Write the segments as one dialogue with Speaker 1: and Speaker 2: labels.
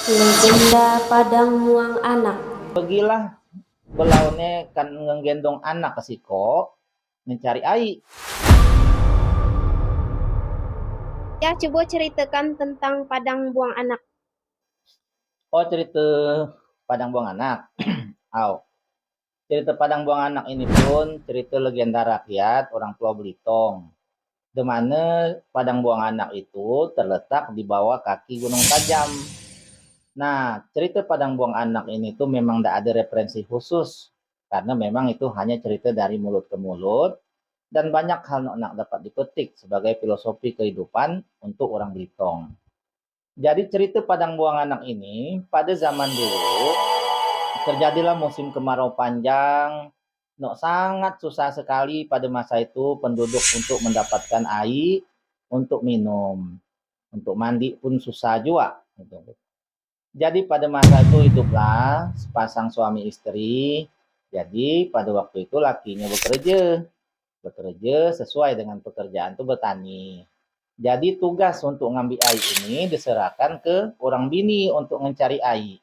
Speaker 1: Legenda Padang Muang Anak.
Speaker 2: Pergilah belaune kan ngegendong anak ke siko mencari air.
Speaker 1: Ya, coba ceritakan tentang Padang Buang Anak.
Speaker 2: Oh, cerita Padang Buang Anak. Oh, cerita Padang Buang Anak ini pun cerita legenda rakyat orang tua Belitung. Di mana Padang Buang Anak itu terletak di bawah kaki Gunung Tajam. Nah, cerita Padang Buang Anak ini tuh memang tidak ada referensi khusus. Karena memang itu hanya cerita dari mulut ke mulut. Dan banyak hal nak dapat dipetik sebagai filosofi kehidupan untuk orang Belitung. Jadi cerita Padang Buang Anak ini pada zaman dulu terjadilah musim kemarau panjang. No, sangat susah sekali pada masa itu penduduk untuk mendapatkan air untuk minum. Untuk mandi pun susah juga. Jadi pada masa itu hiduplah sepasang suami istri. Jadi pada waktu itu lakinya bekerja sesuai dengan pekerjaan itu bertani. Jadi tugas untuk ngambil air ini diserahkan ke orang bini untuk mencari air.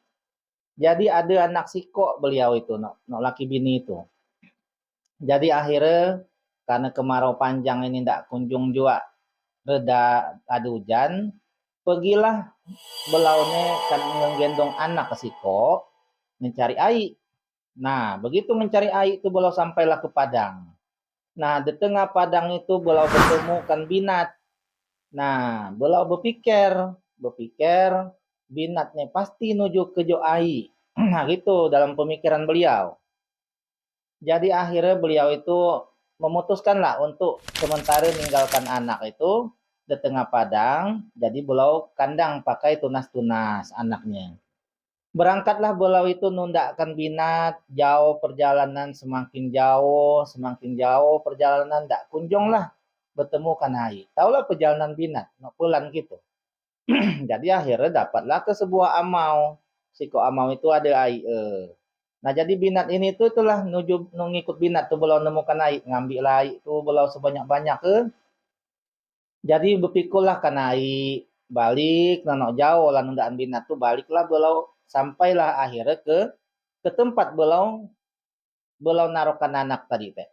Speaker 2: Jadi ada anak siko beliau itu, no laki bini itu. Jadi akhirnya karena kemarau panjang ini tidak kunjung juga reda ada hujan, pergilah belaunya kan menggendong anak ke siko mencari air. Nah, begitu mencari air itu belau sampailah ke padang. Nah, di tengah padang itu belau bertemu kan binat. Nah, belau berpikir binatnya pasti nuju ke jo air. Nah, gitu dalam pemikiran beliau. Jadi akhirnya beliau itu memutuskanlah untuk sementara meninggalkan anak itu di tengah padang. Jadi beliau kandang pakai tunas-tunas anaknya. Berangkatlah beliau itu nundakkan binat, jauh perjalanan semakin jauh perjalanan tak kunjunglah bertemu kanai. Taulah perjalanan binat, no pulang gitu. Jadi akhirnya dapatlah ke sebuah amau. Siko amau itu ada air. Nah jadi binat ini tuh itulah nuju ngikut binat tuh belau nemukan air, ngambil air tuh belau sebanyak-banyak ke. Jadi berpikullah kan air, balik nanok jauh lah nundaan binat tuh baliklah belau sampailah akhirnya ke tempat belau belau narokan anak tadi teh.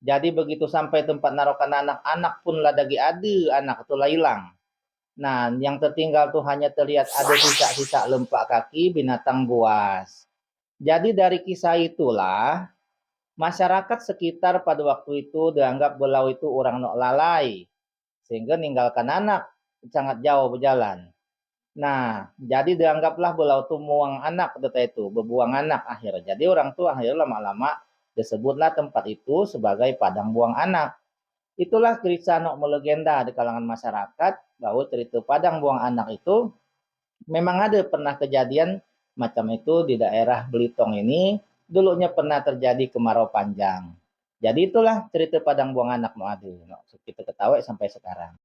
Speaker 2: Jadi begitu sampai tempat narokan anak, anak pun lah dagi ada, anak itu lah hilang. Nah, yang tertinggal tuh hanya terlihat ada sisa-sisa lempak kaki binatang buas. Jadi dari kisah itulah masyarakat sekitar pada waktu itu dianggap belau itu orang nok lalai sehingga ninggalkan anak sangat jauh berjalan. Nah, jadi dianggaplah belau itu muang anak kata itu, berbuang anak akhirnya. Jadi orang tua akhirnya lama-lama disebutlah tempat itu sebagai padang buang anak. Itulah cerita nok melegenda di kalangan masyarakat bahwa cerita padang buang anak itu memang ada pernah kejadian macam itu di daerah Belitung ini. Dulunya pernah terjadi kemarau panjang. Jadi itulah cerita padang buang anak no ada. No, kita ketahui sampai sekarang.